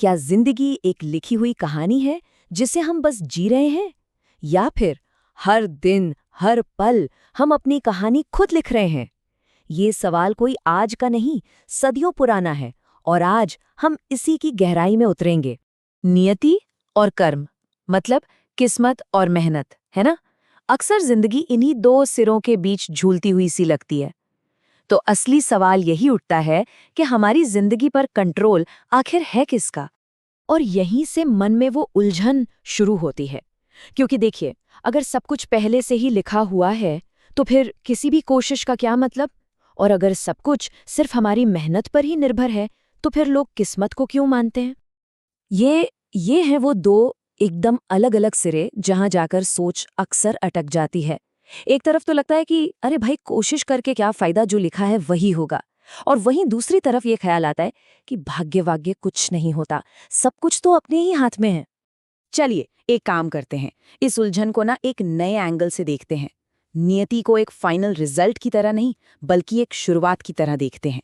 क्या जिंदगी एक लिखी हुई कहानी है जिसे हम बस जी रहे हैं, या फिर हर दिन हर पल हम अपनी कहानी खुद लिख रहे हैं? ये सवाल कोई आज का नहीं, सदियों पुराना है, और आज हम इसी की गहराई में उतरेंगे। नियति और कर्म, मतलब किस्मत और मेहनत, है ना? अक्सर जिंदगी इन्हीं दो सिरों के बीच झूलती हुई सी लगती है। तो असली सवाल यही उठता है कि हमारी जिंदगी पर कंट्रोल आखिर है किसका? और यहीं से मन में वो उलझन शुरू होती है। क्योंकि देखिए, अगर सब कुछ पहले से ही लिखा हुआ है, तो फिर किसी भी कोशिश का क्या मतलब? और अगर सब कुछ सिर्फ हमारी मेहनत पर ही निर्भर है, तो फिर लोग किस्मत को क्यों मानते हैं? ये हैं वो दो एकदम अलग-अलग सिरे जहां जाकर सोच अक्सर अटक जाती है। एक तरफ तो लगता है कि अरे भाई, कोशिश करके क्या फायदा, जो लिखा है वही होगा। और वहीं दूसरी तरफ ये ख्याल आता है कि भाग्य वाग्य कुछ नहीं होता, सब कुछ तो अपने ही हाथ में है। चलिए एक काम करते हैं, इस उलझन को ना एक नए एंगल से देखते हैं। नियति को एक फाइनल रिजल्ट की तरह नहीं, बल्कि एक शुरुआत की तरह देखते हैं।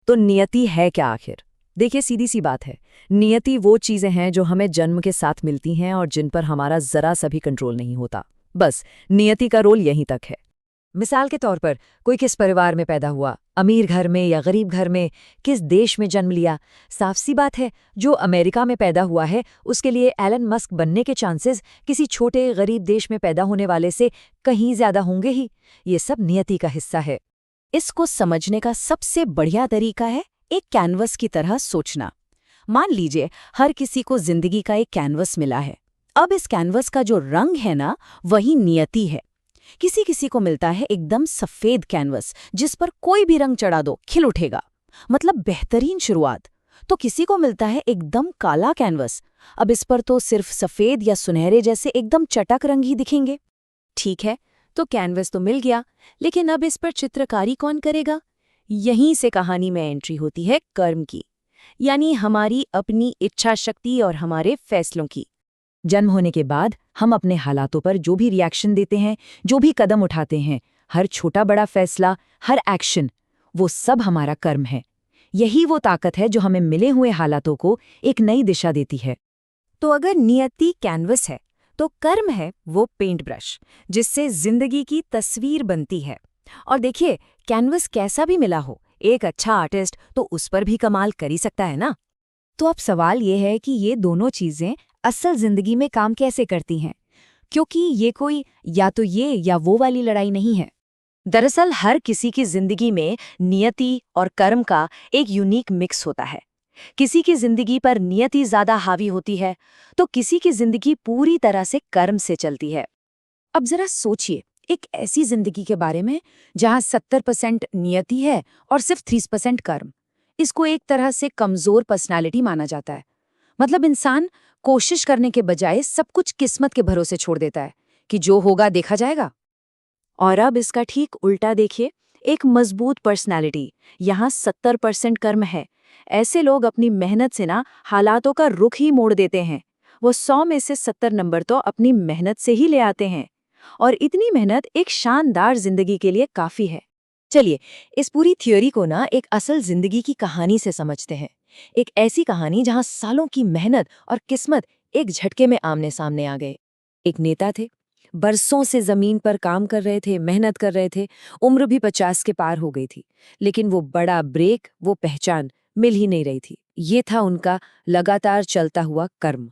तो नियति है क्या आखिर? देखिए, सीधी सी बात है, नियति वो चीजें हैं जो हमें जन्म के साथ मिलती हैं और जिन पर हमारा जरा सा भी कंट्रोल नहीं होता। बस नियति का रोल यहीं तक है। मिसाल के तौर पर, कोई किस परिवार में पैदा हुआ, अमीर घर में या गरीब घर में, किस देश में जन्म लिया, साफ सी बात है, जो अमेरिका में पैदा हुआ है उसके लिए एलन मस्क बनने के चांसेस किसी छोटे गरीब देश में पैदा होने वाले से कहीं ज्यादा होंगे ही। ये सब नियति का हिस्सा है। इसको समझने का सबसे बढ़िया तरीका है एक कैनवस की तरह सोचना। मान लीजिए हर किसी को जिंदगी का एक कैनवस मिला है। अब इस कैनवस का जो रंग है ना, वही नियति है। किसी किसी को मिलता है एकदम सफेद कैनवस, जिस पर कोई भी रंग चढ़ा दो खिल उठेगा, मतलब बेहतरीन शुरुआत। तो किसी को मिलता है एकदम काला कैनवस, अब इस पर तो सिर्फ सफेद या सुनहरे जैसे एकदम चटक रंग ही दिखेंगे। ठीक है, तो कैनवस तो मिल गया, लेकिन अब इस पर चित्रकारी कौन करेगा? यहीं से कहानी में एंट्री होती है कर्म की, यानी हमारी अपनी इच्छा शक्ति और हमारे फैसलों की। जन्म होने के बाद हम अपने हालातों पर जो भी रिएक्शन देते हैं, जो भी कदम उठाते हैं, हर छोटा बड़ा फैसला, हर एक्शन, वो सब हमारा कर्म है। यही वो ताकत है जो हमें मिले हुए हालातों को एक नई दिशा देती है। तो अगर नियति कैनवस है, तो कर्म है वो पेंट ब्रश, जिससे जिंदगी की तस्वीर बनती है। और देखिए, कैनवस कैसा भी मिला हो, एक अच्छा आर्टिस्ट तो उस पर भी कमाल कर ही सकता है ना। तो अब सवाल ये है कि ये दोनों चीजें असल जिंदगी में काम कैसे करती हैं? क्योंकि ये कोई या तो ये या वो वाली लड़ाई नहीं है। दरअसल हर किसी की जिंदगी में नियति और कर्म का एक यूनिक मिक्स होता है। किसी की जिंदगी पर नियति ज्यादा हावी होती है, तो किसी की जिंदगी पूरी तरह से कर्म से चलती है। अब जरा सोचिए एक ऐसी जिंदगी के बारे में जहां 70% नियति है और सिर्फ 30% कर्म। इसको एक तरह से कमजोर पर्सनालिटी माना जाता है। मतलब इंसान कोशिश करने के बजाय सब कुछ किस्मत के भरोसे छोड़ देता है कि जो होगा देखा जाएगा। और अब इसका ठीक उल्टा देखिए, एक मजबूत पर्सनालिटी, यहाँ 70% कर्म है। ऐसे लोग अपनी मेहनत से ना हालातों का रुख ही मोड़ देते हैं। वो 100 में से 70 नंबर तो अपनी मेहनत से ही ले आते हैं। और इतनी मेहनत एक शानदार जिंदगी के लिए काफी है। चलिए इस पूरी थ्योरी को ना एक असल जिंदगी की कहानी से समझते हैं। एक ऐसी कहानी जहां सालों की मेहनत और किस्मत एक झटके में आमने सामने आ गए। एक नेता थे, बरसों से जमीन पर काम कर रहे थे, मेहनत कर रहे थे, उम्र भी 50 के पार हो गई थी, लेकिन वो बड़ा ब्रेक, वो पहचान मिल ही नहीं रही थी। ये था उनका लगातार चलता हुआ कर्म।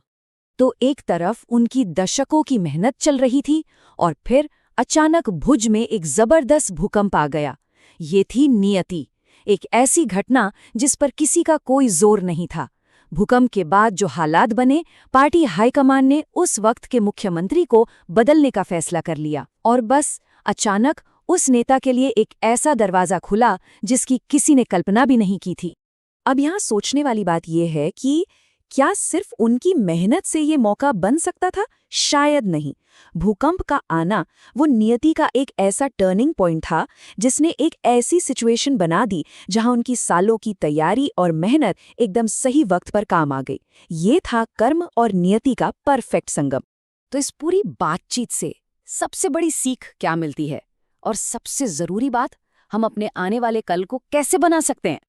तो एक तरफ उनकी दशकों की मेहनत चल रही थी, और फिर अचानक भुज में एक जबरदस्त भूकंप आ गया। ये थी नियति, एक ऐसी घटना जिस पर किसी का कोई जोर नहीं था। भूकंप के बाद जो हालात बने, पार्टी हाईकमान ने उस वक्त के मुख्यमंत्री को बदलने का फैसला कर लिया, और बस अचानक उस नेता के लिए एक ऐसा दरवाजा खुला जिसकी किसी ने कल्पना भी नहीं की थी। अब यहाँ सोचने वाली बात यह है कि क्या सिर्फ उनकी मेहनत से ये मौका बन सकता था? शायद नहीं। भूकंप का आना वो नियति का एक ऐसा टर्निंग पॉइंट था जिसने एक ऐसी सिचुएशन बना दी जहां उनकी सालों की तैयारी और मेहनत एकदम सही वक्त पर काम आ गई। ये था कर्म और नियति का परफेक्ट संगम। तो इस पूरी बातचीत से सबसे बड़ी सीख क्या मिलती है? और सबसे जरूरी बात, हम अपने आने वाले कल को कैसे बना सकते हैं?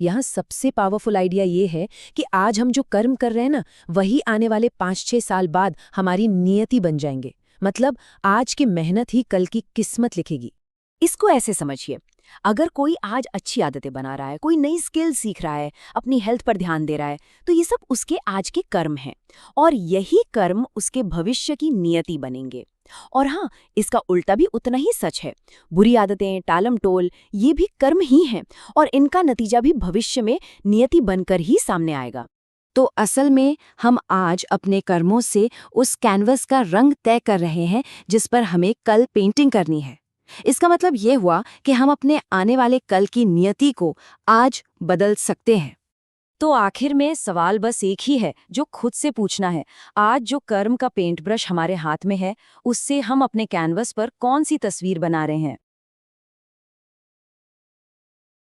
यहाँ सबसे पावरफुल आइडिया ये है कि आज हम जो कर्म कर रहे हैं ना, वही आने वाले 5-6 साल बाद हमारी नियति बन जाएंगे। मतलब आज की मेहनत ही कल की किस्मत लिखेगी। इसको ऐसे समझिए, अगर कोई आज अच्छी आदतें बना रहा है, कोई नई स्किल सीख रहा है, अपनी हेल्थ पर ध्यान दे रहा है, तो ये सब उसके आज के कर्म हैं और यही कर्म उसके भविष्य की नियति बनेंगे। और हाँ, इसका उल्टा भी उतना ही सच है। बुरी आदतें, टालम-टोल, ये भी कर्म ही हैं और इनका नतीजा भी भविष्य में नियति बनकर ही सामने आएगा। तो असल में हम आज अपने कर्मों से उस कैनवस का रंग तय कर रहे हैं जिस पर हमें कल पेंटिंग करनी है। इसका मतलब ये हुआ कि हम अपने आने वाले कल की नियति को आज बदल सकते हैं। तो आखिर में सवाल बस एक ही है जो खुद से पूछना है, आज जो कर्म का पेंट ब्रश हमारे हाथ में है, उससे हम अपने कैनवस पर कौन सी तस्वीर बना रहे हैं।